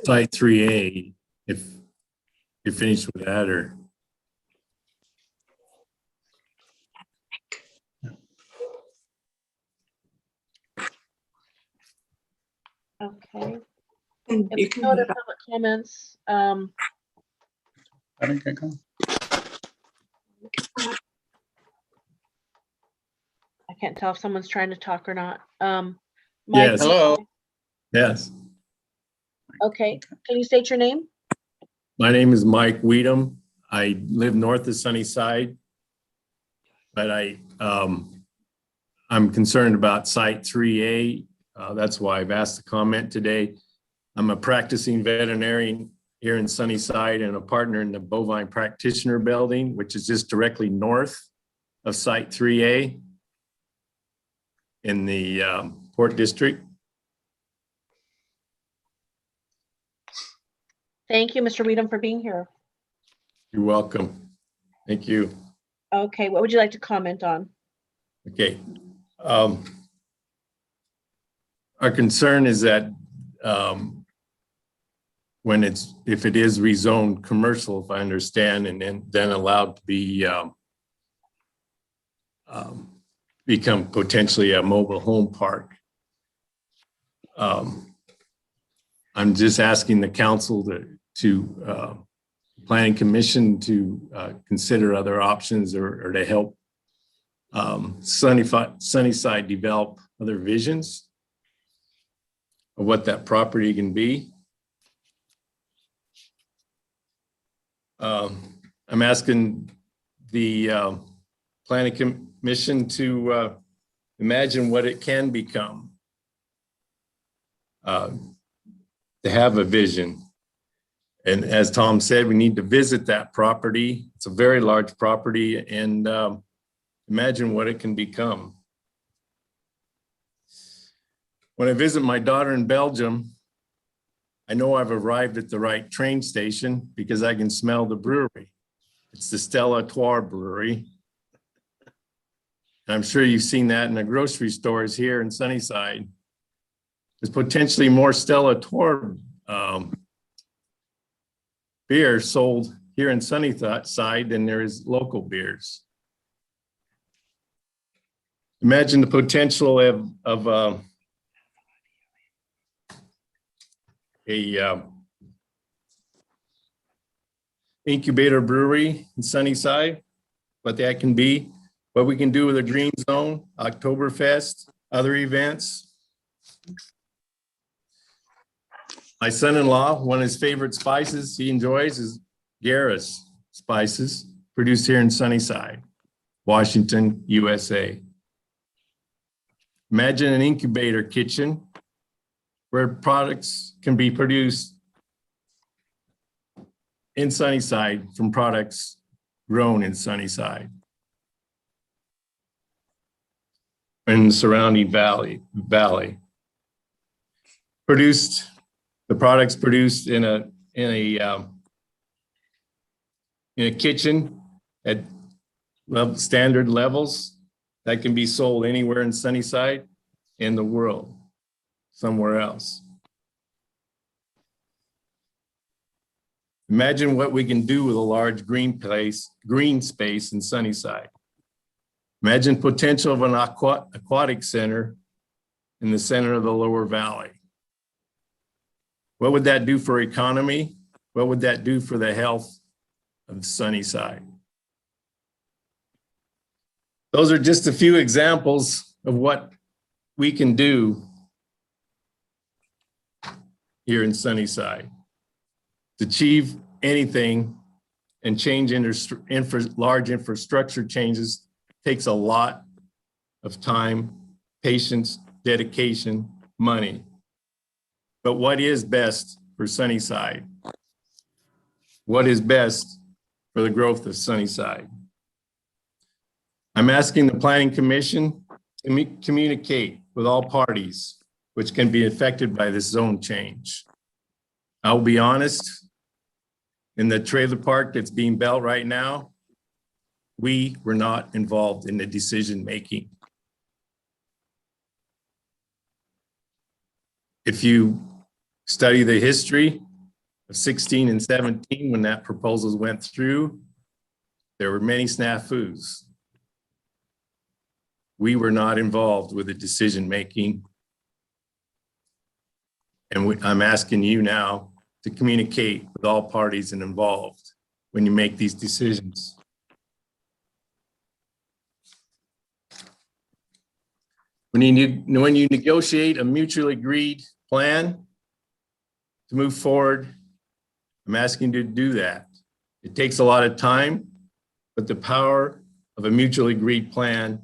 site 3A, if you're finished with that, or Okay. And you If can no other public comments, I think I go. I can't tell if someone's trying to talk or not. Mike, Yes. Hello. yes. okay, can you state your name? My name is Mike Weedham. I live north of Sunnyside, but I'm concerned about site 3A. That's why I've asked to comment today. I'm a practicing veterinarian here in Sunnyside and a partner in the Bovine Practitioner Building, which is just directly north of site 3A in the Port District. Thank you, Mr. Weedham, for being here. You're welcome. Thank you. Okay, what would you like to comment on? Okay. Our concern is that if it is rezoned commercial, if I understand, and then allowed to be become potentially a mobile home park. I'm just asking the council to planning commission to consider other options or to help Sunnyside develop other visions of what that property can be. I'm asking the planning commission to imagine what it can become, to have a vision. And as Tom said, we need to visit that property. It's a very large property, and imagine what it can become. When I visit my daughter in Belgium, I know I've arrived at the right train station because I can smell the brewery. It's the Stella Artois Brewery. And I'm sure you've seen that in the grocery stores here in Sunnyside. There's potentially more Stella Artois beer sold here in Sunnyside than there is local beers. Imagine the potential of a incubator brewery in Sunnyside, what that can be, what we can do with a green zone, Oktoberfest, other events. My son-in-law, one of his favorite spices he enjoys is Garris spices, produced here in Sunnyside, Washington, USA. Imagine an incubator kitchen where products can be produced in Sunnyside from products grown in Sunnyside and the surrounding valley. The products produced in a kitchen at standard levels that can be sold anywhere in Sunnyside in the world, somewhere else. Imagine what we can do with a large green space in Sunnyside. Imagine potential of an aquatic center in the center of the lower valley. What would that do for economy? What would that do for the health of Sunnyside? Those are just a few examples of what we can do here in Sunnyside. To achieve anything and change large infrastructure changes takes a lot of time, patience, dedication, money. But what is best for Sunnyside? What is best for the growth of Sunnyside? I'm asking the Planning Commission to communicate with all parties which can be affected by this zone change. I'll be honest, in the trailer park that's being built right now, we were not involved in the decision-making. If you study the history of 16 and 17, when that proposal went through, there were many snafus. We were not involved with the decision-making. And I'm asking you now to communicate with all parties involved when you make these decisions. When you negotiate a mutually agreed plan to move forward, I'm asking you to do that. It takes a lot of time, but the power of a mutually agreed plan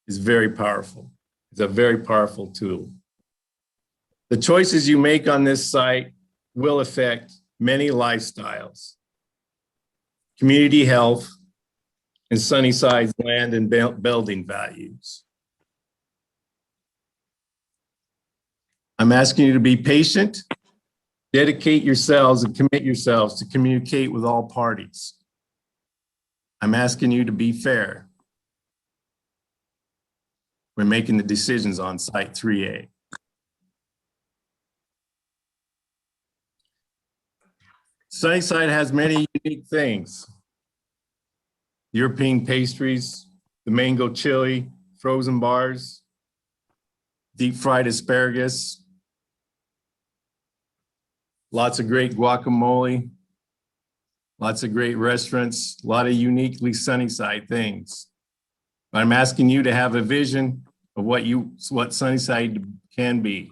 is very powerful. It's a very powerful tool. The choices you make on this site will affect many lifestyles, community health, and Sunnyside's land and building values. I'm asking you to be patient, dedicate yourselves and commit yourselves to communicate with all parties. I'm asking you to be fair when making the decisions on Site 3A. Sunnyside has many unique things. European pastries, the mango chili, frozen bars, deep fried asparagus, lots of great guacamole, lots of great restaurants, a lot of uniquely Sunnyside things. But I'm asking you to have a vision of what Sunnyside can be.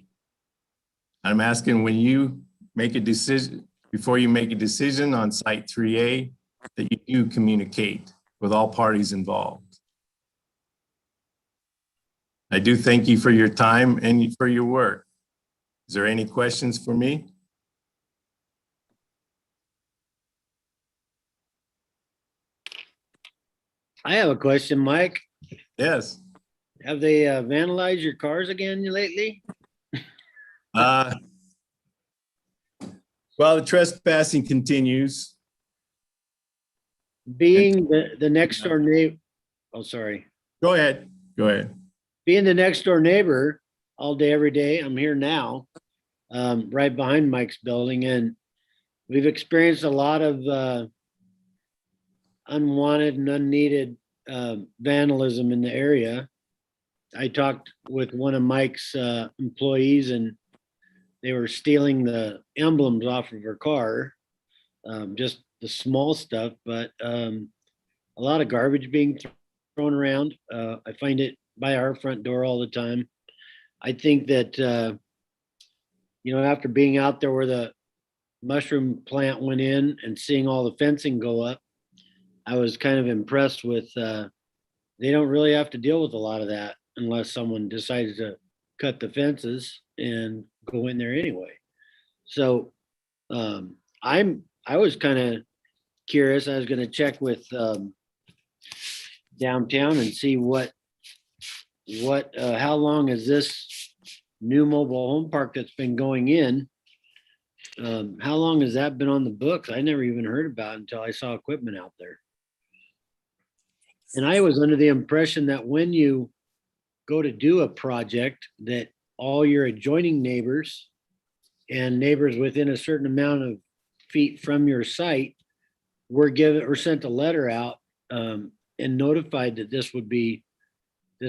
I'm asking when you make a decision, before you make a decision on Site 3A, that you do communicate with all parties involved. I do thank you for your time and for your work. Is there any questions for me? I have a question, Mike. Yes. Have they vandalized your cars again lately? Well, the trespassing continues. Being the next door neighbor, oh, sorry. Go ahead. Go ahead. Being the next door neighbor all day, every day, I'm here now, right behind Mike's building, and we've experienced a lot of unwanted and unneeded vandalism in the area. I talked with one of Mike's employees, and they were stealing the emblems off of her car, just the small stuff, but a lot of garbage being thrown around. I find it by our front door all the time. I think that, after being out there where the mushroom plant went in and seeing all the fencing go up, I was kind of impressed with, they don't really have to deal with a lot of that unless someone decides to cut the fences and go in there anyway. So I was kind of curious. I was going to check with downtown and see how long is this new mobile home park that's been going in? How long has that been on the books? I never even heard about it until I saw equipment out there. And I was under the impression that when you go to do a project, that all your adjoining neighbors and neighbors within a certain amount of feet from your site were given or sent a letter out and notified that this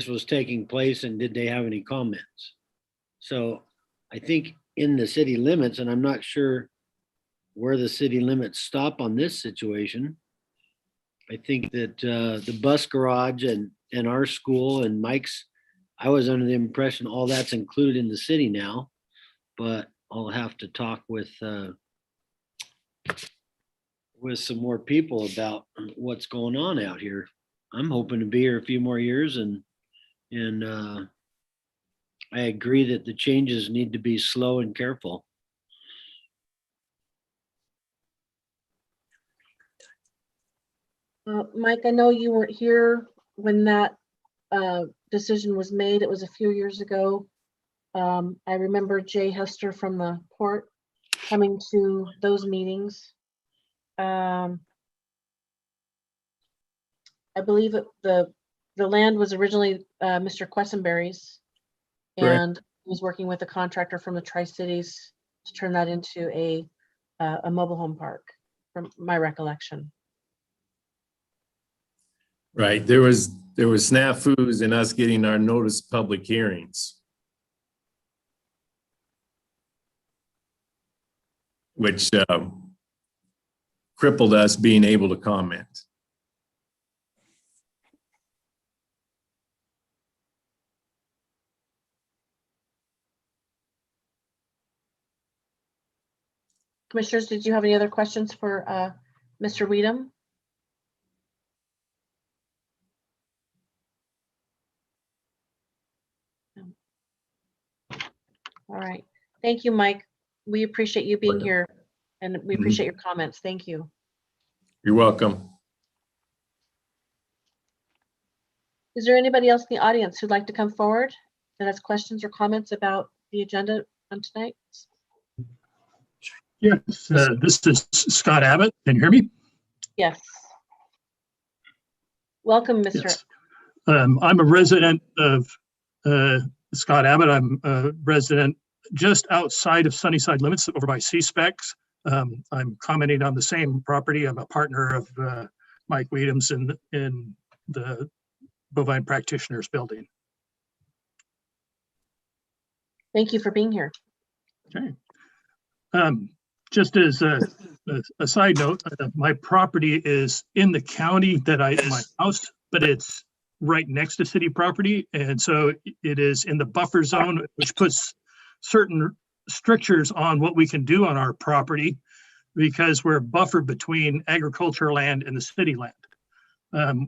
was taking place, and did they have any comments? So I think in the city limits, and I'm not sure where the city limits stop on this situation. I think that the bus garage and our school and Mike's, I was under the impression all that's included in the city now, but I'll have to talk with some more people about what's going on out here. I'm hoping to be here a few more years, and I agree that the changes need to be slow and careful. Mike, I know you weren't here when that decision was made. It was a few years ago. I remember Jay Hester from the port coming to those meetings. I believe the land was originally Mr. Quessenberry's, Correct. and he was working with a contractor from the Tri-Cities to turn that into a a mobile home park, from my recollection. Right, there was snafus in us getting our notice public hearings, which crippled us being able to comment. Commissioners, did you have any other questions for Mr. Weedham? All right. Thank you, Mike. We appreciate you being Welcome. here, and we appreciate your comments. Thank you. You're welcome. Is there anybody else in the audience who'd like to come forward that has questions or comments about the agenda on tonight? Yes, this is Scott Abbott. Can you hear me? Yes. Welcome, Mr. Yes. I'm a resident of Scott Abbott. I'm a resident just outside of Sunnyside limits over by C-Specs. I'm commenting on the same property. I'm a partner of Mike Weedham's in the Bovine Practitioners Building. Thank you for being here. Okay. Just as a side note, my property is in the county that my house, but it's right next to city property. And so it is in the buffer zone, which puts certain strictures on what we can do on our property because we're buffered between agricultural land and the city land.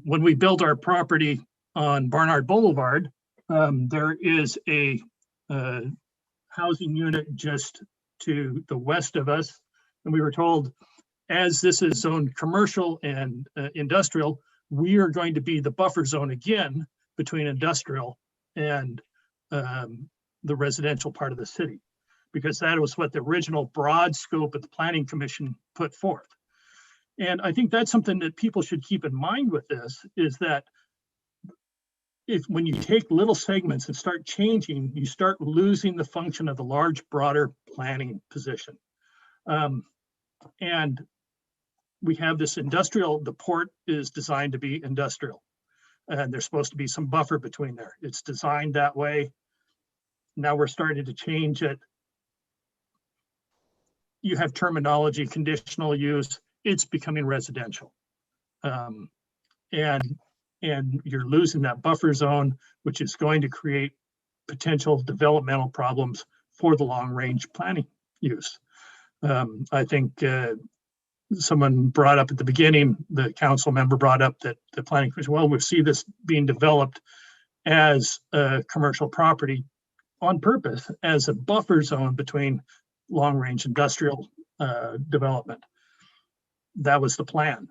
When we built our property on Barnard Boulevard, there is a housing unit just to the west of us. And we were told, as this is zoned commercial and industrial, we are going to be the buffer zone again between industrial and the residential part of the city, because that was what the original broad scope of the Planning Commission put forth. And I think that's something that people should keep in mind with this, is that when you take little segments and start changing, you start losing the function of the large, broader planning position. And we have this industrial, the port is designed to be industrial, and there's supposed to be some buffer between there. It's designed that way. Now we're starting to change it. You have terminology, conditional use, it's becoming residential. And you're losing that buffer zone, which is going to create potential developmental problems for the long range planning use. I think someone brought up at the beginning, the council member brought up that the planning commission, well, we see this being developed as a commercial property on purpose, as a buffer zone between long range industrial development. That was the plan.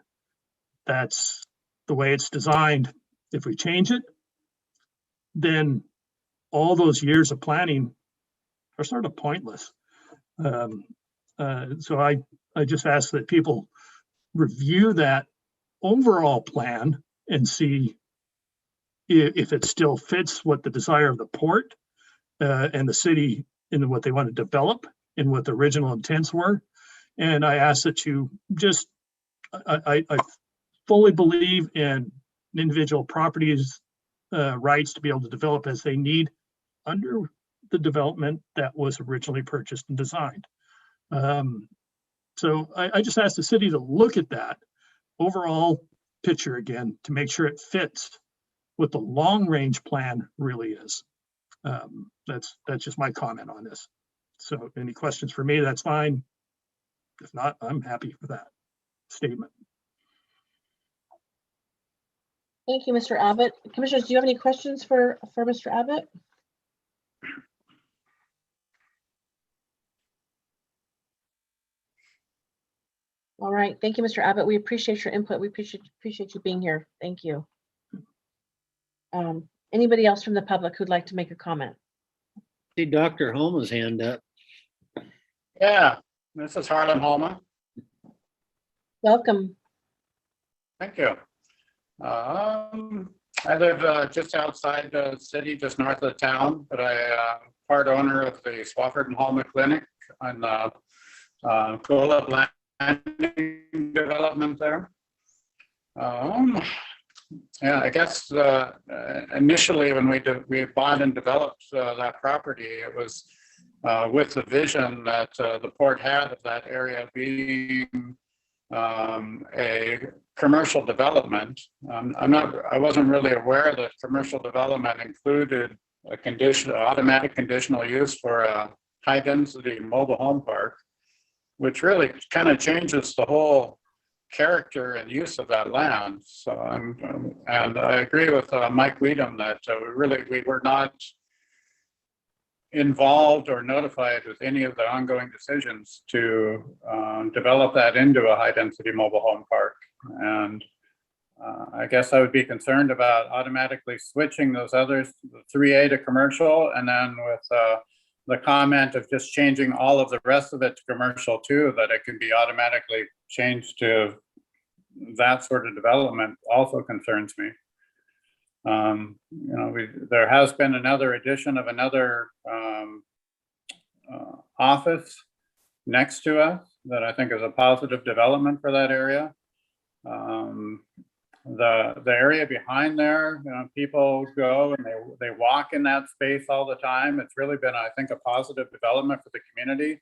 That's the way it's designed. If we change it, then all those years of planning are sort of pointless. So I just ask that people review that overall plan and see if it still fits what the desire of the port and the city and what they want to develop and what the original intents were. And I ask that you just, I fully believe in individual properties' rights to be able to develop as they need under the development that was originally purchased and designed. So I just asked the city to look at that overall picture again to make sure it fits what the long range plan really is. That's just my comment on this. So any questions for me, that's fine. If not, I'm happy with that statement. Thank you, Mr. Abbott. Commissioners, do you have any questions for Mr. Abbott? All right, thank you, Mr. Abbott. We appreciate your input. We appreciate you being here. Thank you. Anybody else from the public who'd like to make a comment? See Dr. Homa's hand up. Yeah, this is Harlan Holma. Welcome. Thank you. I live just outside the city, just north of the town, but I part owner of the Swafford and Holma Clinic on Golub Landing development there. Yeah, I guess initially when we bought and developed that property, it was with the vision that the port had of that area being a commercial development. I wasn't really aware that commercial development included automatic conditional use for a high density mobile home park, which really kind of changes the whole character and use of that land. So and I agree with Mike Weedham that we were not involved or notified with any of the ongoing decisions to develop that into a high density mobile home park. And I guess I would be concerned about automatically switching those others, the 3A to commercial, and then with the comment of just changing all of the rest of it to commercial too, that it can be automatically changed to that sort of development also concerns me. There has been another addition of another office next to us that I think is a positive development for that area. The area behind there, people go and they walk in that space all the time. It's really been, I think, a positive development for the community.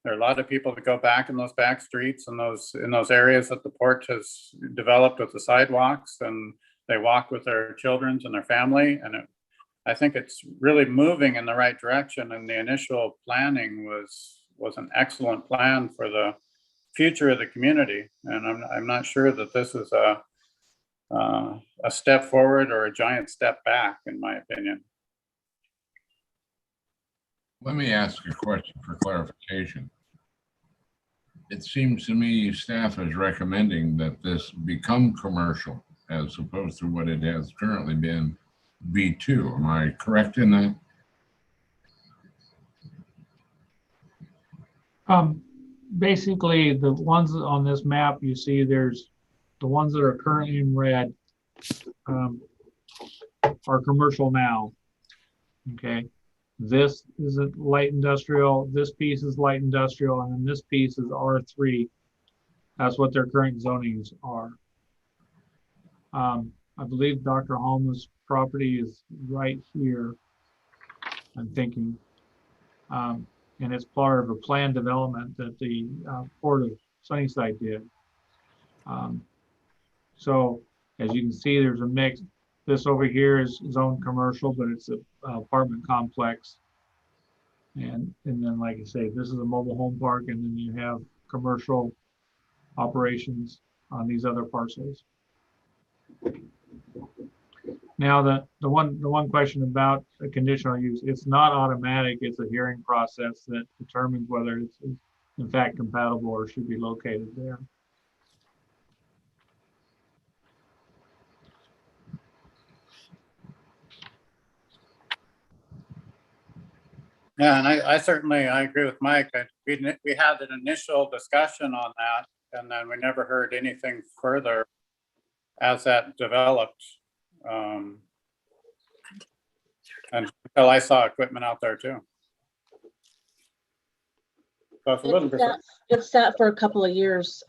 There are a lot of people that go back in those back streets and in those areas that the port has developed with the sidewalks, and they walk with their children and their family. And I think it's really moving in the right direction. And the initial planning was an excellent plan for the future of the community. And I'm not sure that this is a step forward or a giant step back, in my opinion. Let me ask a question for clarification. It seems to me staff is recommending that this become commercial as opposed to what it has currently been, B2. Am I correct in that? Basically, the ones on this map you see, there's the ones that are currently in red are commercial now. Okay, this is a light industrial, this piece is light industrial, and then this piece is R3. That's what their current zonings are. I believe Dr. Holmes' property is right here, I'm thinking. And it's part of a planned development that the Port of Sunnyside did. So as you can see, there's a mix. This over here is zoned commercial, but it's an apartment complex. And then, like I say, this is a mobile home park, and then you have commercial operations on these other parcels. Now, the one question about a conditional use, it's not automatic. It's a hearing process that determines whether it's in fact compatible or should be located there. Yeah, and I certainly agree with Mike. We had an initial discussion on that, and then we never heard anything further as that developed. Until I saw equipment out there too. So it's a little bit. It sat for a couple of years.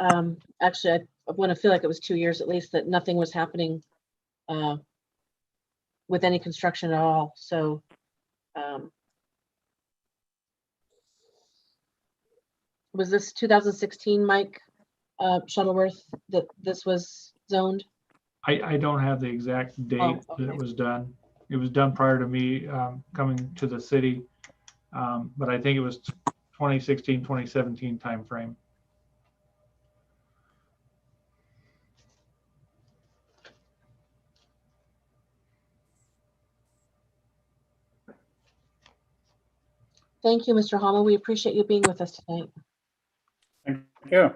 Actually, I want to feel like it was 2 years at least, that nothing was happening with any construction at all. So was this 2016, Mike Shuttleworth, that this was zoned? I don't have the exact date okay. that it was done. It was done prior to me coming to the city, but I think it was 2016, 2017 timeframe. Thank you, Mr. Hama. We appreciate you being with us tonight. Thank you.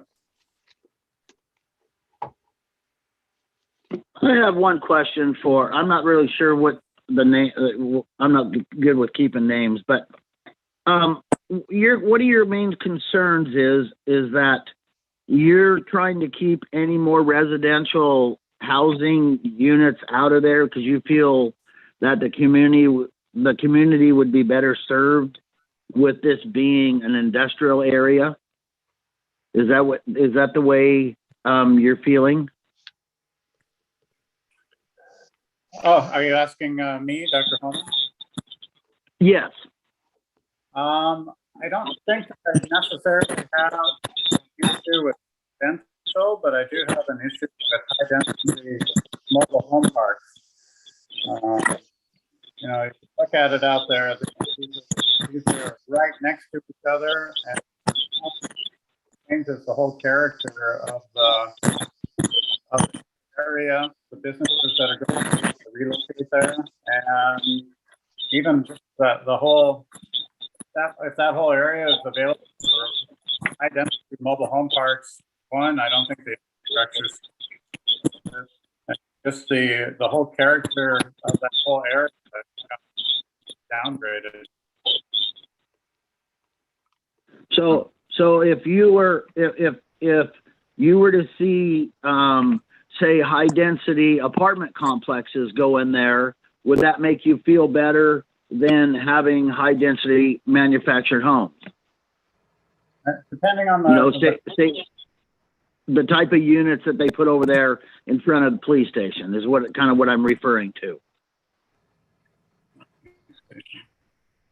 I have one question I'm not really sure what the name, I'm not good with keeping names, but what are your main concerns is that you're trying to keep any more residential housing units out of there because you feel that the community would be better served with this being an industrial area? Is that the way you're feeling? Oh, are you asking me, Dr. Holman? Yes. I don't think that I necessarily have an issue with residential, but I do have an issue with high density mobile home parks. You know, if you look at it out there, these are right next to each other, and it changes the whole character of the area, the businesses that are going to relocate there, and even just the whole, if that whole area is available for high density mobile home parks, one, I don't think the structures, just the whole character of that whole area downgraded. So if you were to see say high density apartment complexes go in there, would that make you feel better than having high density manufactured homes? Depending on the, You know, say the type of units that they put over there in front of the police station is what I'm referring to.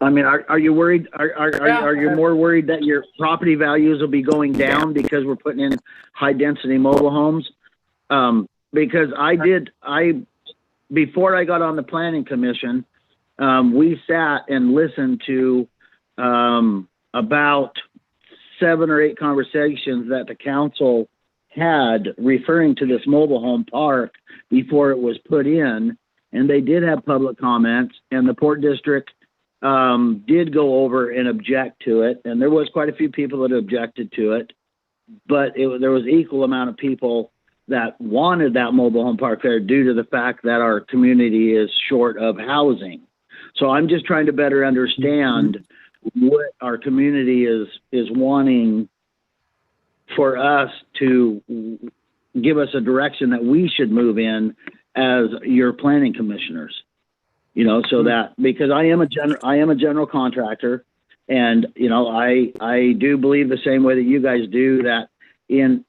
I mean, are you worried? Are you more worried that your property values will be going down because we're putting in high density mobile homes? Because before I got on the planning commission, we sat and listened to about 7 or 8 conversations that the council had referring to this mobile home park before it was put in, and they did have public comments, and the Port District did go over and object to it, and there was quite a few people that objected to it, but there was equal amount of people that wanted that mobile home park there due to the fact that our community is short of housing. So I'm just trying to better understand what our community is wanting for us to give us a direction that we should move in as your planning commissioners. You know, so that, because I am a general contractor, and you know, I do believe the same way that you guys do, that in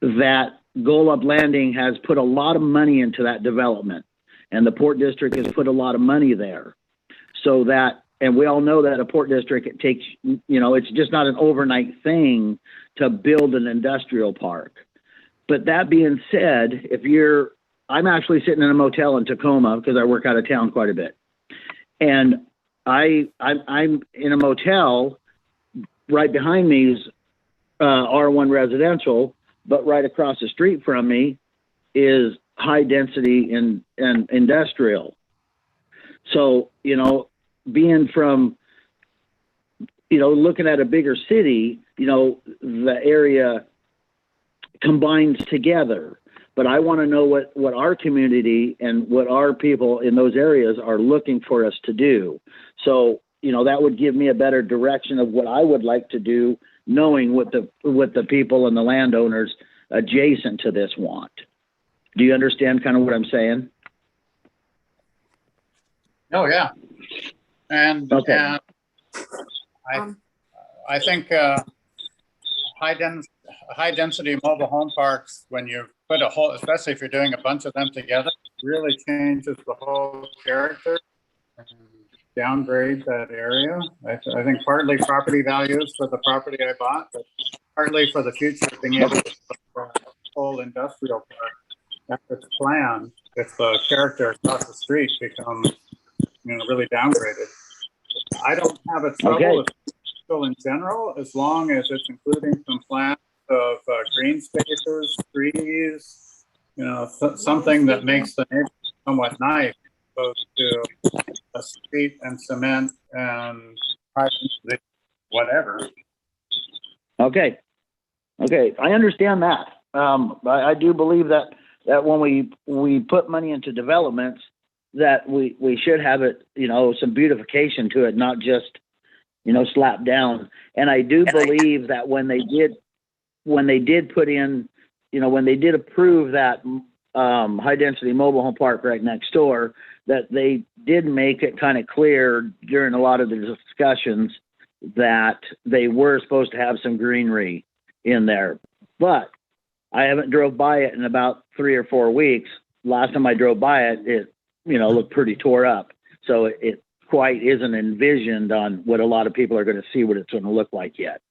that Golub Landing has put a lot of money into that development, and the Port District has put a lot of money there. So that, and we all know that a Port District, it takes, you know, it's just not an overnight thing to build an industrial park. But that being said, I'm actually sitting in a motel in Tacoma because I work out of town quite a bit. And I'm in a motel, right behind me is R1 residential, but right across the street from me is high density and industrial. So, you know, being from, you know, looking at a bigger city, you know, the area combines together. But I want to know what our community and what our people in those areas are looking for us to do. So, you know, that would give me a better direction of what I would like to do, knowing what the people and the landowners adjacent to this want. Do you understand kind of what I'm saying? Oh, yeah. And, Okay. and I think high density mobile home parks, when you put a whole, especially if you're doing a bunch of them together, really changes the whole character and downgrade that area. I think partly property values for the property I bought, but partly for the future, being able to put a whole industrial park after it's planned, if the character across the street becomes, you know, really downgraded. I don't have a trouble with people in general, as long as it's including some plans of green spaces, trees, you know, something that makes the neighborhood somewhat nice, opposed to a street and cement and whatever. Okay. I understand that. I do believe that when we put money into developments, that we should have it, you know, some beautification to it, not just, you know, slap down. And I do believe that when they did put in, you know, when they did approve that high density mobile home park right next door, that they did make it kind of clear during a lot of the discussions that they were supposed to have some greenery in there. But I haven't drove by it in about 3 or 4 weeks. Last time I drove by it, it, you know, looked pretty tore up. So it quite isn't envisioned on what a lot of people are going to see what it's going to look like yet.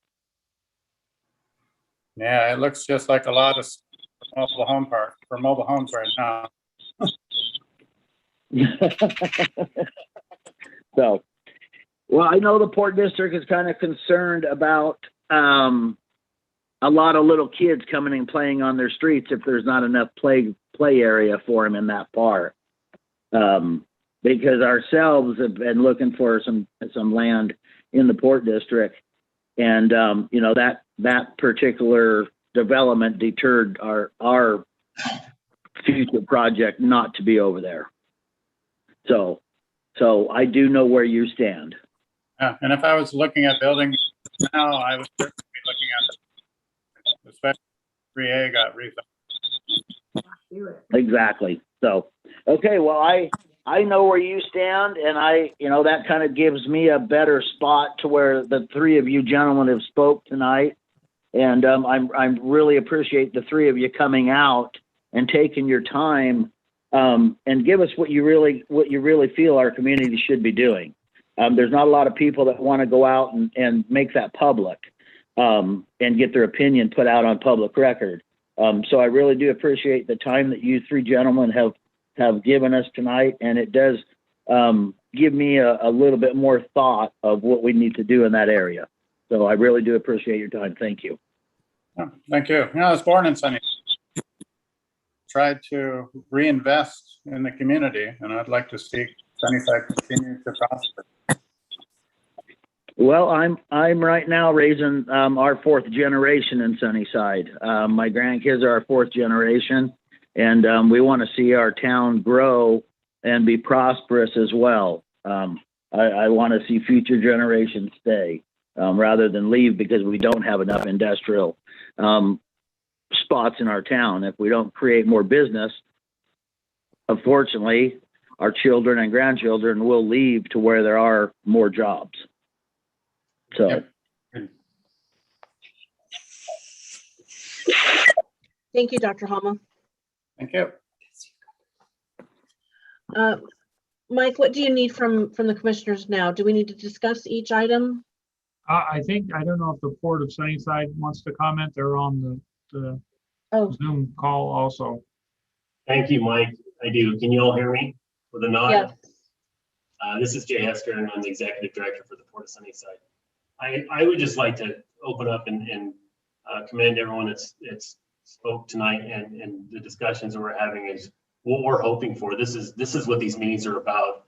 Yeah, it looks just like a lot of mobile home park for mobile homes right now. So, well, I know the Port District is kind of concerned about a lot of little kids coming and playing on their streets if there's not enough play area for them in that park. Because ourselves have been looking for some land in the Port District, and you know, that particular development deterred our future project not to be over there. So I do know where you stand. Yeah, and if I was looking at building now, I would certainly be looking at it, especially 3A got rebuilt. Exactly. So, okay, well, I know where you stand, and you know, that kind of gives me a better spot to where the three of you gentlemen have spoke tonight. And I really appreciate the three of you coming out and taking your time and give us what you really feel our community should be doing. There's not a lot of people that want to go out and make that public and get their opinion put out on public record. So I really do appreciate the time that you three gentlemen have given us tonight, and it does give me a little bit more thought of what we need to do in that area. So I really do appreciate your time. Thank you. Oh, thank you. You know, I was born in Sunnyside. Tried to reinvest in the community, and I'd like to see Sunnyside continue to prosper. Well, I'm right now raising our fourth generation in Sunnyside. My grandkids are our fourth generation, and we want to see our town grow and be prosperous as well. I want to see future generations stay rather than leave because we don't have enough industrial spots in our town. If we don't create more business, unfortunately, our children and grandchildren will leave to where there are more jobs. So. Yep. Thank you, Dr. Hama. Thank you. Mike, what do you need from the commissioners now? Do we need to discuss each item? I think, I don't know if the Port of Sunnyside wants to comment. They're on the Oh, Zoom call also. Thank you, Mike. I do. Can you all hear me with a nod? yes. This is Jay Hester, and I'm the executive director for the Port of Sunnyside. I would just like to open up and commend everyone that's spoke tonight, and the discussions that we're having is what we're hoping for. This is what these meetings are about.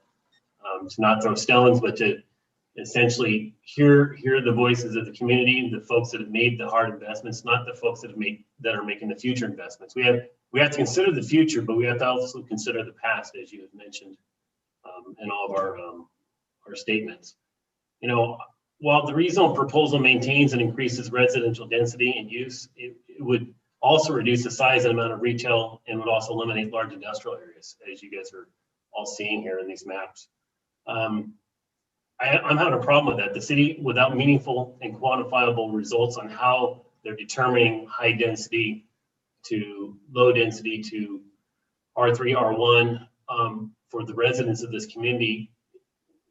To not throw stones, but to essentially hear the voices of the community, the folks that have made the hard investments, not the folks that are making the future investments. We have to consider the future, but we have to also consider the past, as you have mentioned in all of our statements. You know, while the rezone proposal maintains and increases residential density and use, it would also reduce the size and amount of retail, and would also eliminate large industrial areas, as you guys are all seeing here in these maps. I'm having a problem with that. The city, without meaningful and quantifiable results on how they're determining high density to low density to R3, R1 for the residents of this community,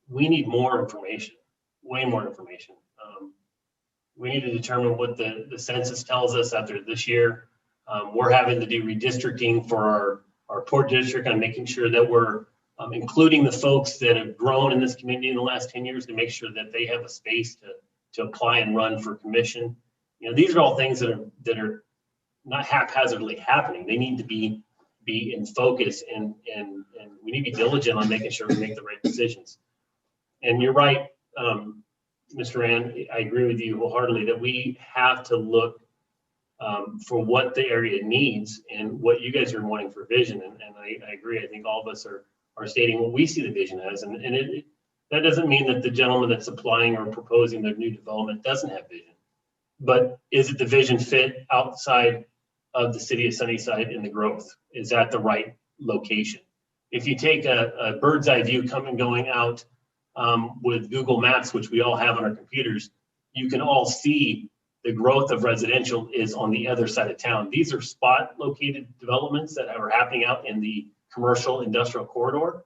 we need more information, way more information. We need to determine what the census tells us after this year. We're having to do redistricting for our Port District on making sure that we're including the folks that have grown in this community in the last 10 years to make sure that they have a space to apply and run for commission. You know, these are all things that are not haphazardly happening. They need to be in focus, and we need to be diligent on making sure we make the right decisions. And you're right, Mr. Rand, I agree with you wholeheartedly that we have to look for what the area needs and what you guys are wanting for vision. And I agree. I think all of us are stating what we see the vision as. And that doesn't mean that the gentleman that's applying or proposing their new development doesn't have vision. But is it the vision fit outside of the city of Sunnyside in the growth? Is that the right location? If you take a bird's eye view going out with Google Maps, which we all have on our computers, you can all see The growth of residential is on the other side of town. These are spot located developments that are happening out in the commercial industrial corridor.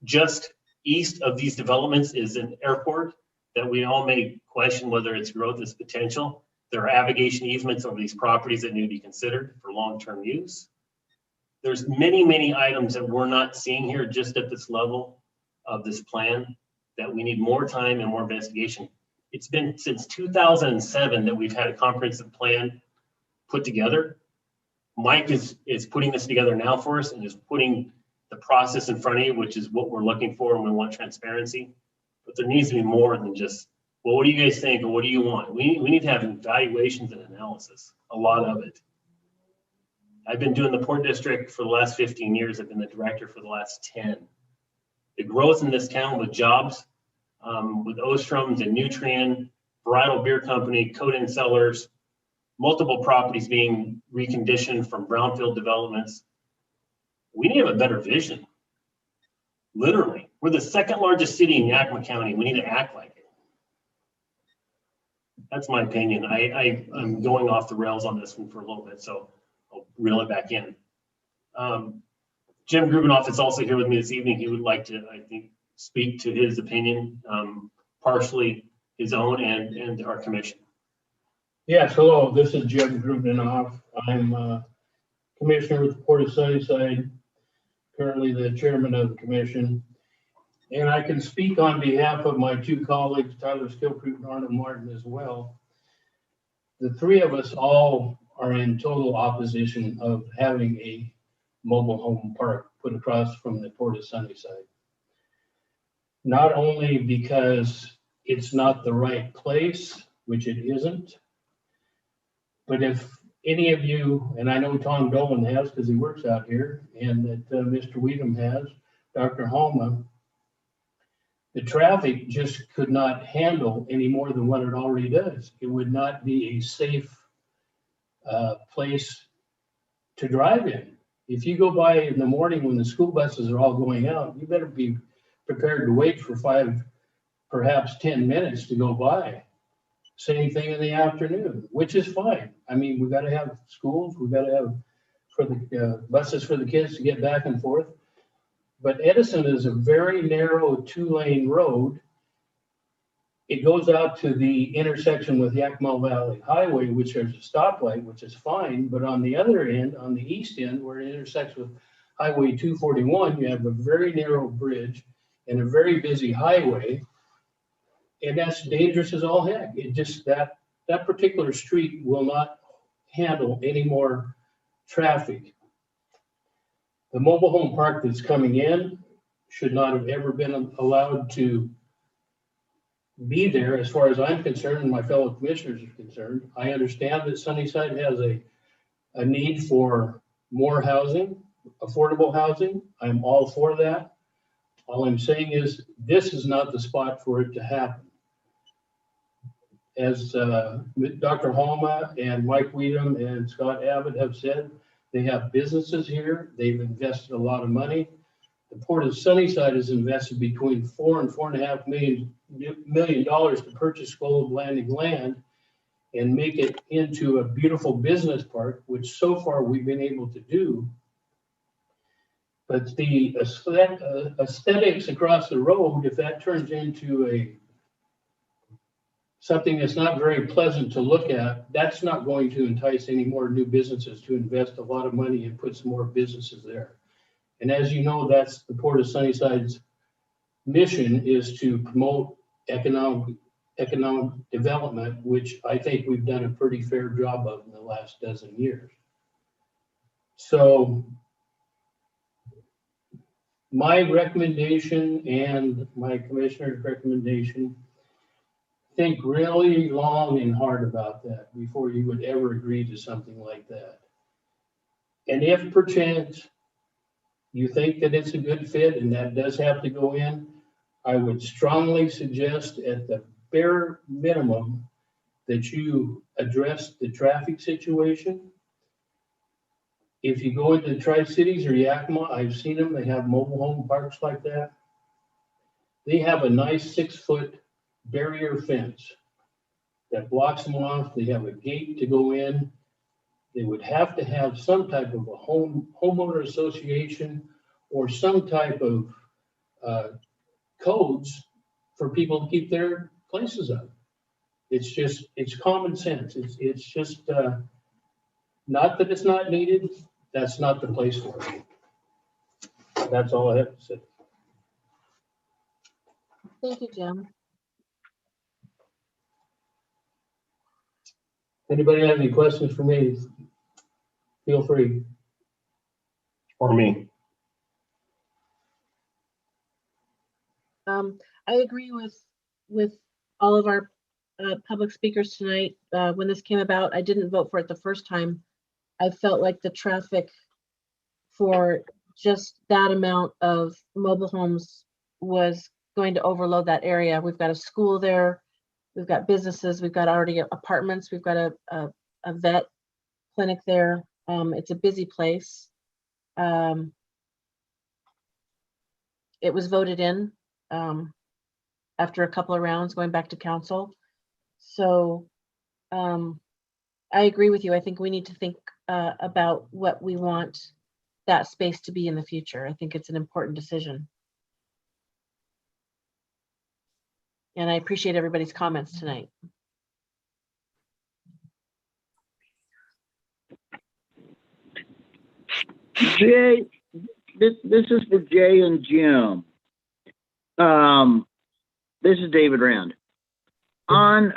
Just east of these developments is an airport that we all may question whether its growth is potential. There are aviation easements over these properties that need to be considered for long-term use. There's many, many items that we're not seeing here just at this level of this plan that we need more time and more investigation. It's been since 2007 that we've had a comprehensive plan put together. Mike is putting this together now for us and is putting the process in front of you, which is what we're looking for, and we want transparency. But there needs to be more than just, well, what do you guys think, or what do you want? We need to have evaluations and analysis, a lot of it. I've been doing the Port District for the last 15 years. I've been the director for the last 10. The growth in this town with jobs, with Ostrom's and Nutrien, Varietal Beer Company, Coden Cellars, multiple properties being reconditioned from brownfield developments. We need to have a better vision. Literally, we're the second largest city in Yakima County. We need to act like it. That's my opinion. I'm going off the rails on this one for a little bit, so I'll reel it back in. Jim Grubenoff is also here with me this evening. He would like to, I think, speak to his opinion, partially his own and our commission. Yes, hello, this is Jim Grubenoff. I'm Commissioner with the Port of Sunnyside, currently the chairman of the commission. And I can speak on behalf of my two colleagues, Tyler Skillcreek and Arnold Martin as well. The three of us all are in total opposition of having a mobile home park put across from the Port of Sunnyside. Not only because it's not the right place, which it isn't, but if any of you, and I know Tom Dolan has because he works out here, and that Mr. Weedham has, Dr. Homa, the traffic just could not handle any more than what it already does. It would not be a safe place to drive in. If you go by in the morning when the school buses are all going out, you better be prepared to wait for 5, perhaps 10 minutes to go by. Same thing in the afternoon, which is fine. I mean, we got to have schools, we got to have for the buses for the kids to get back and forth. But Edison is a very narrow 2-lane road. It goes out to the intersection with Yakima Valley Highway, which there's a stoplight, which is fine. But on the other end, on the east end, where it intersects with Highway 241, you have a very narrow bridge and a very busy highway. And that's dangerous as all heck. It just, that particular street will not handle any more traffic. The mobile home park that's coming in should not have ever been allowed to be there, as far as I'm concerned and my fellow commissioners are concerned. I understand that Sunnyside has a need for more housing, affordable housing. I'm all for that. All I'm saying is this is not the spot for it to happen. As Dr. Homa and Mike Weedham and Scott Abbott have said, they have businesses here. They've invested a lot of money. The Port of Sunnyside has invested between $4 and $4.5 million to purchase Globe Landing land and make it into a beautiful business park, which so far we've been able to do. But the aesthetics across the road, if that turns into something that's not very pleasant to look at, that's not going to entice any more new businesses to invest a lot of money and put some more businesses there. And as you know, that's the Port of Sunnyside's mission, is to promote economic development, which I think we've done a pretty fair job of in the last dozen years. So my recommendation and my commissioner's recommendation, think really long and hard about that before you would ever agree to something like that. And if perchance you think that it's a good fit and that does have to go in, I would strongly suggest at the bare minimum that you address the traffic situation. If you go into the Tri-Cities or Yakima, I've seen them, they have mobile home parks like that. They have a nice 6-foot barrier fence. that blocks them off. They have a gate to go in. They would have to have some type of a homeowner association or some type of codes for people to keep their places up. It's common sense. It's just, not that it's not needed. That's not the place for it. That's all I have to say. Thank you, Jim. Anybody have any questions for me? Feel free. For me. I agree with all of our public speakers tonight. When this came about, I didn't vote for it the first time. I felt like the traffic for just that amount of mobile homes was going to overload that area. We've got a school there. We've got businesses. We've got already apartments. We've got a vet clinic there. It's a busy place. It was voted in after a couple of rounds going back to council. So I agree with you. I think we need to think about what we want that space to be in the future. I think it's an important decision. And I appreciate everybody's comments tonight. Jay, this is for Jay and Jim. This is David Rand. On,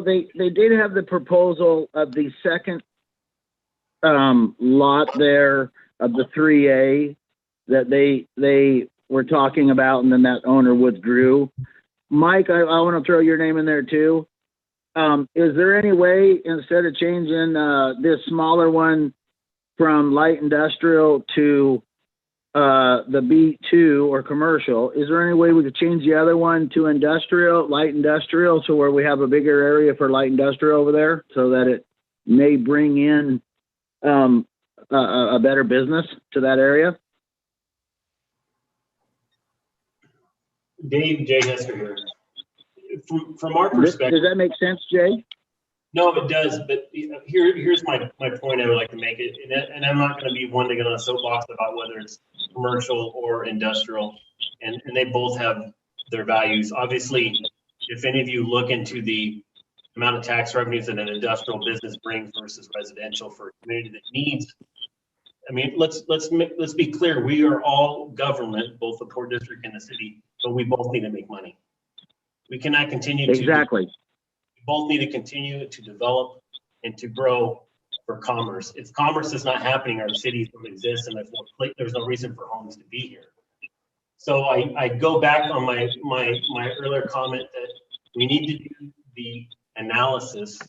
they did have the proposal of the second lot there of the 3A that they were talking about, and then that owner withdrew. Mike, I want to throw your name in there too. Is there any way, instead of changing this smaller one from light industrial to the B2 or commercial, is there any way we could change the other one to industrial, light industrial, so where we have a bigger area for light industrial over there, so that it may bring in a better business to that area? Dave, Jay Hester here. From our perspective. Does that make sense, Jay? No, it does, but here's my point I would like to make it, and I'm not going to be one to get on a soapbox about whether it's commercial or industrial, and they both have their values. Obviously, if any of you look into the amount of tax revenues that an industrial business brings versus residential for a community that needs, I mean, let's be clear, we are all government, both the Port District and the city, but we both need to make money. We cannot continue to. Exactly. Both need to continue to develop and to grow for commerce. If commerce is not happening, our cities don't exist, and there's no reason for homes to be here. So I go back on my earlier comment that we need to do the analysis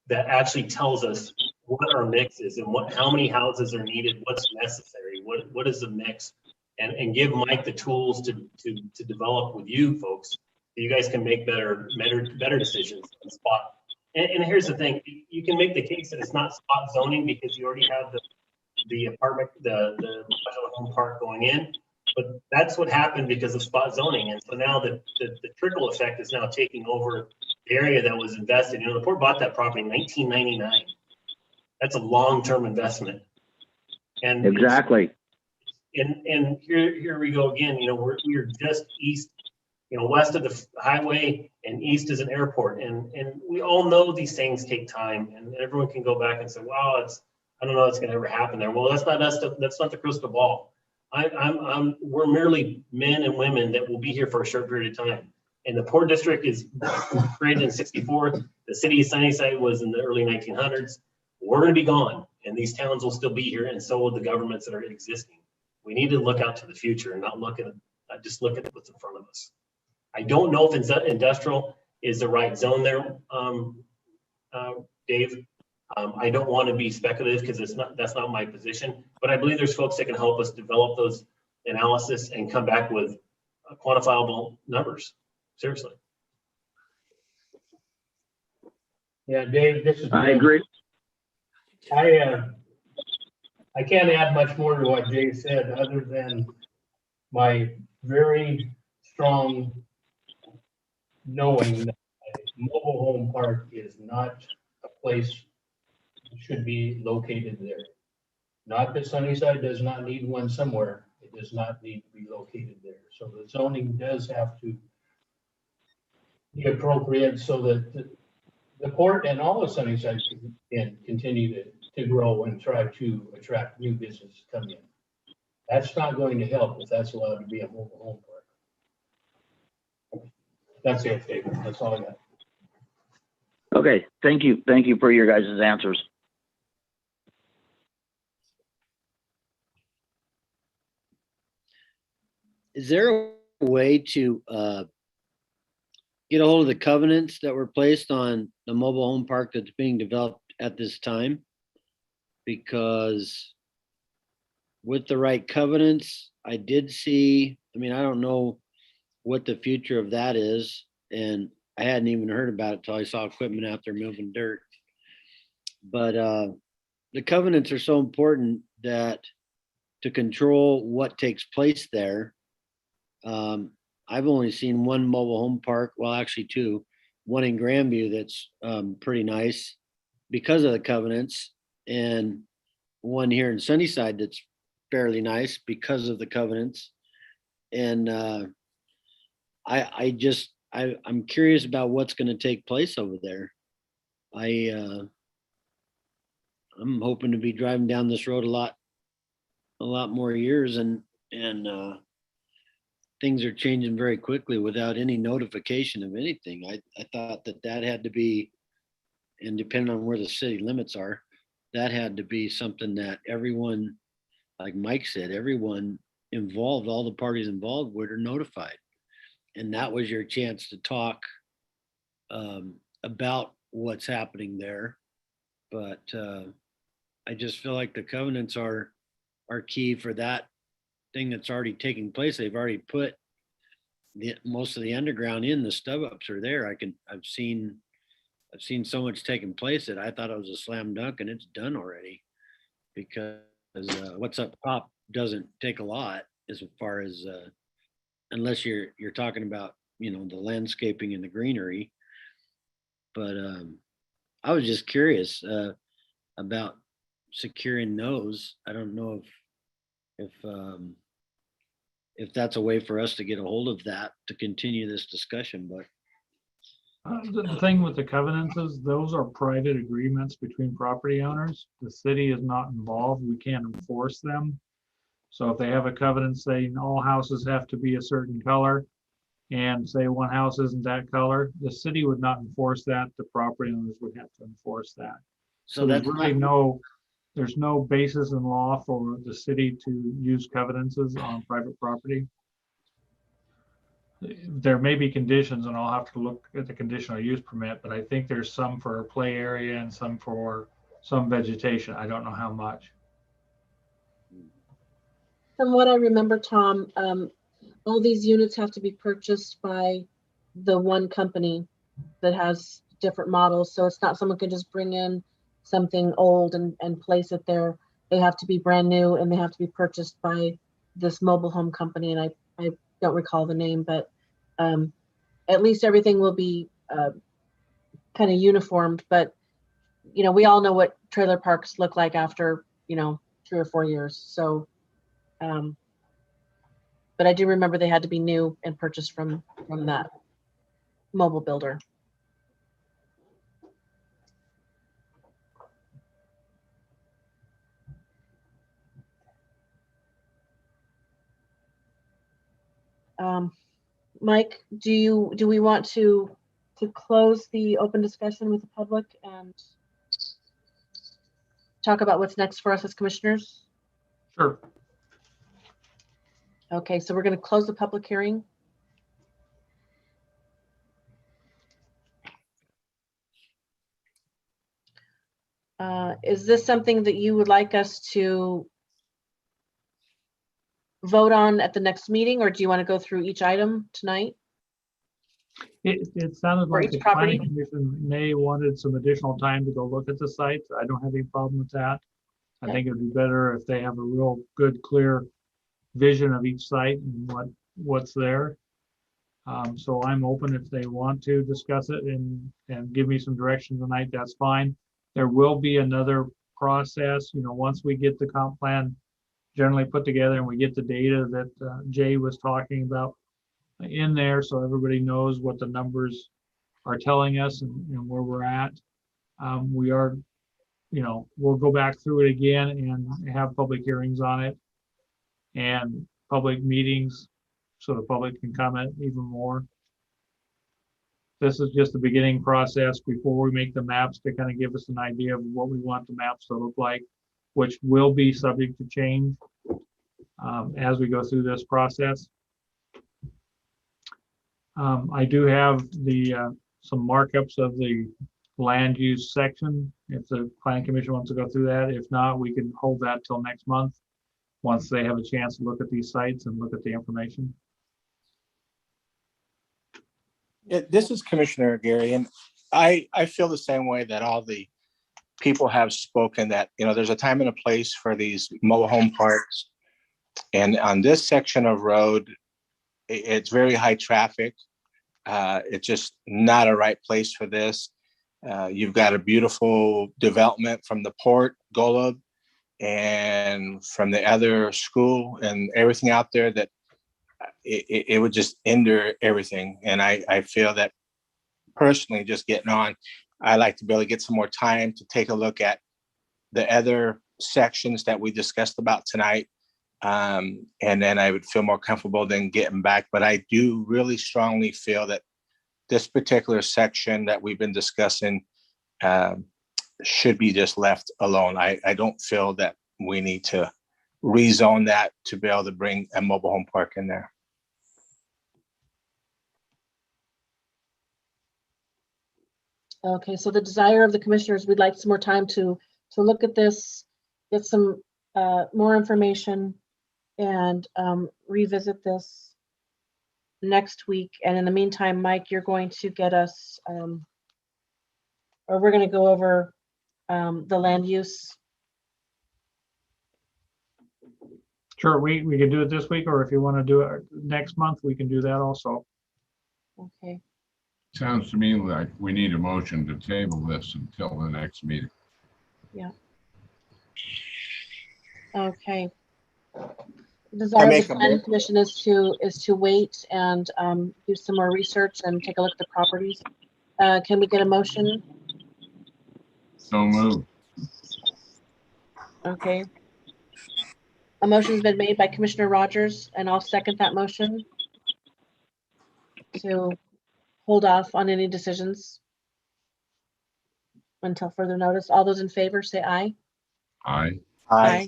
that actually tells us what our mix is and how many houses are needed, what's necessary, what is the mix, and give Mike the tools to develop with you folks. You guys can make better decisions on the spot. And here's the thing, you can make the case that it's not spot zoning because you already have the apartment, the home park going in, but that's what happened because of spot zoning. And so now the trickle effect is now taking over the area that was invested. You know, the Port bought that property in 1999. That's a long-term investment. And exactly. And here we go again. You know, we're just east, you know, west of the highway and east is an airport. And we all know these things take time, and everyone can go back and say, wow, I don't know what's going to ever happen there. Well, that's not us. That's not the crystal ball. We're merely men and women that will be here for a short period of time. And the Port District is created in '64. The city of Sunnyside was in the early 1900s. We're going to be gone, and these towns will still be here, and so will the governments that are existing. We need to look out to the future and not just look at what's in front of us. I don't know if industrial is the right zone there, Dave. I don't want to be speculative because that's not my position, but I believe there's folks that can help us develop those analysis and come back with quantifiable numbers. Seriously. Yeah, Dave, this is. I agree. I can't add much more to what Jay said other than my very strong knowing that mobile home park is not a place that should be located there. Not that Sunnyside does not need one somewhere, it does not need to be located there. So the zoning does have to be appropriate so that the port and all of Sunnyside can continue to grow and try to attract new business to come in. That's not going to help if that's allowed to be a mobile home park. That's it, David. That's all I got. Okay, thank you. Thank you for your guys' answers. Is there a way to get a hold of the covenants that were placed on the mobile home park that's being developed at this time? Because with the right covenants, I did see, I mean, I don't know what the future of that is, and I hadn't even heard about it till I saw equipment out there moving dirt. But the covenants are so important that to control what takes place there. I've only seen one mobile home park, well, actually two, one in Grandview that's pretty nice because of the covenants, and one here in Sunnyside that's fairly nice because of the covenants. And I'm curious about what's going to take place over there. I'm hoping to be driving down this road a lot more years, and things are changing very quickly without any notification of anything. I thought that had to be, and depending on where the city limits are, that had to be something that everyone, like Mike said, everyone involved, all the parties involved were notified. And that was your chance to talk about what's happening there. But I just feel like the covenants are key for that thing that's already taking place. They've already put most of the underground in. The stub ups are there. I've seen so much taking place that I thought it was a slam dunk, and it's done already, because what's up top doesn't take a lot as far as unless you're talking about, you know, the landscaping and the greenery. But I was just curious about securing those. I don't know if that's a way for us to get a hold of that to continue this discussion. But The thing with the covenants is those are private agreements between property owners. The city is not involved. We can't enforce them. So if they have a covenant saying all houses have to be a certain color, and say one house isn't that color, the city would not enforce that. The property owners would have to enforce that. So there's really there's no basis in law for the city to use covenants on private property. There may be conditions, and I'll have to look at the conditional use permit, but I think there's some for a play area and some for some vegetation. I don't know how much. From what I remember, Tom, all these units have to be purchased by the one company that has different models. So it's not someone can just bring in something old and place it there. They have to be brand new, and they have to be purchased by this mobile home company. And I don't recall the name, but at least everything will be kind of uniformed. But, you know, we all know what trailer parks look like after, you know, 3 or 4 years. So, but I do remember they had to be new and purchased from that mobile builder. Mike, do we want to close the open discussion with the public and talk about what's next for us as commissioners? Sure. Okay, so we're going to close the public hearing. Is this something that you would like us to vote on at the next meeting, or do you want to go through each item tonight? It sounded For like each the property? planning commission may wanted some additional time to go look at the site. I don't have any problem with that. I Okay. think it'd be better if they have a real good, clear vision of each site and what's there. So I'm open if they want to discuss it and give me some direction tonight, that's fine. There will be another process, once we get the comp plan generally put together and we get the data that Jay was talking about in there, so everybody knows what the numbers are telling us and where we're at. We are, we'll go back through it again and have public hearings on it and public meetings so the public can comment even more. This is just the beginning process before we make the maps to kind of give us an idea of what we want the maps to look like, which will be subject to change as we go through this process. I do have some markups of the land use section if the planning commission wants to go through that. If not, we can hold that till next month once they have a chance to look at these sites and look at the information. This is Commissioner Gary, and I feel the same way that all the people have spoken, that, there's a time and a place for these mobile home parks. And on this section of road, it's very high traffic. It's just not a right place for this. You've got a beautiful development from the port, Golub, and from the other school and everything out there that it would just hinder everything. And I feel that personally, just getting on, I like to be able to get some more time to take a look at the other sections that we discussed about tonight. And then I would feel more comfortable than getting back. But I do really strongly feel that this particular section that we've been discussing should be just left alone. I don't feel that we need to rezone that to be able to bring a mobile home park in there. Okay, so the desire of the commissioners, we'd like some more time to look at this, get some more information, and revisit this next week. And in the meantime, Mike, you're going to get us, or we're going to go over the land use. Sure, we can do it this week, or if you want to do it next month, we can do that also. Okay. Sounds to me like we need a motion to table this until the next meeting. Yeah. Okay. The desire of make the a planning commission is to wait and do some more research and take a look at the properties. Can we get a motion? So moved. Okay. A motion's been made by Commissioner Rogers, and I'll second that motion to hold off on any decisions until further notice. All those in favor say aye. Aye. Aye.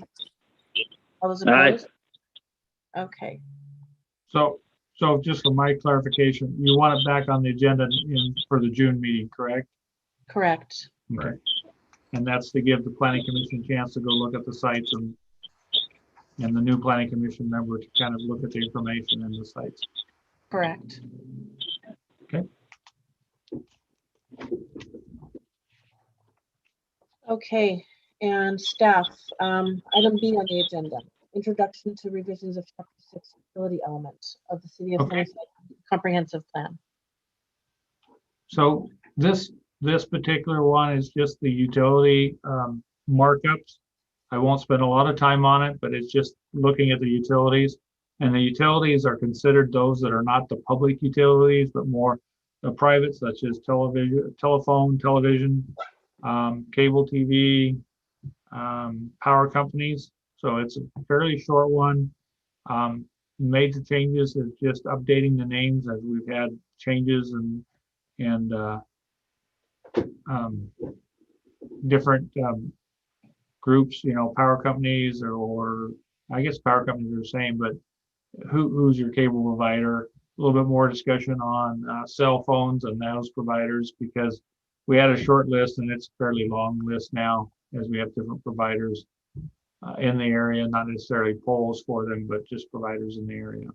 All those Aye. opposed? Okay. So just for my clarification, you want it back on the agenda for the June meeting, correct? Correct. Okay. And that's to give the planning commission a chance to go look at the sites and the new planning commission member to kind of look at the information in the sites. Correct. Okay. Okay, and staff, item B on the agenda, introduction to revisions of chapter 6 utility element of the city of Okay. Sunnyside comprehensive plan. So this particular one is just the utility markups. I won't spend a lot of time on it, but it's just looking at the utilities. And the utilities are considered those that are not the public utilities, but more the private, such as telephone, television, cable TV, power companies. So it's a fairly short one. Major changes is just updating the names as we've had changes and different groups, power companies or I guess power companies are the same, but who's your cable provider? A little bit more discussion on cell phones and those providers, because we had a short list and it's a fairly long list now as we have different providers in the area, not necessarily polls for them, but just providers in the area.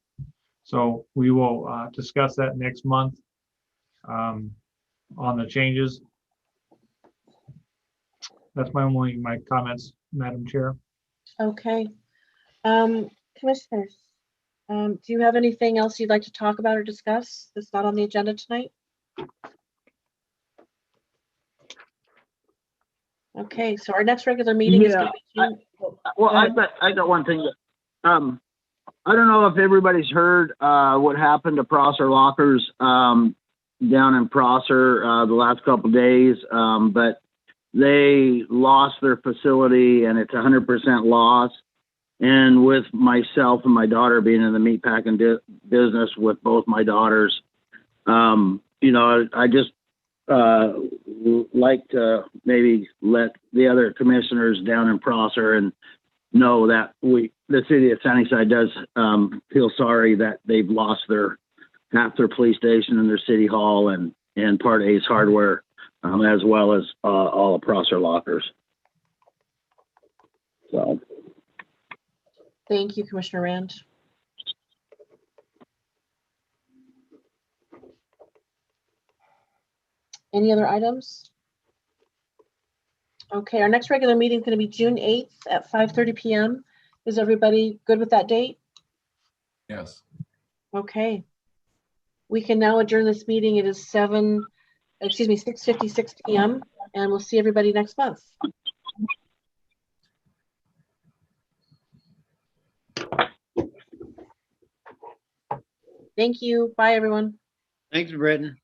So we will discuss that next month on the changes. That's my comments, Madam Chair. Okay. Commissioners, Do you have anything else you'd like to talk about or discuss that's not on the agenda tonight? Okay, so our next regular meeting is gonna be June. Well, Go ahead. I got one thing. I don't know if everybody's heard, what happened to Prosser Lockers, down in Prosser, the last couple of days. But they lost their facility and it's 100% loss. And with myself and my daughter being in the meatpacking business with both my daughters, you know, I just, like to maybe let the other commissioners down in Prosser and know that the city of Sunnyside does feel sorry that they've lost half their police station and their city hall and part of Ace Hardware, as well as all of Prosser Lockers. So. Thank you, Commissioner Rand. Any other items? Okay, our next regular meeting is going to be June 8th at 5:30 p.m. Is everybody good with that date? Yes. Okay. We can now adjourn this meeting. It is 6:56 p.m. and we'll see everybody next month. Thank you. Bye, everyone. Thanks, Britton.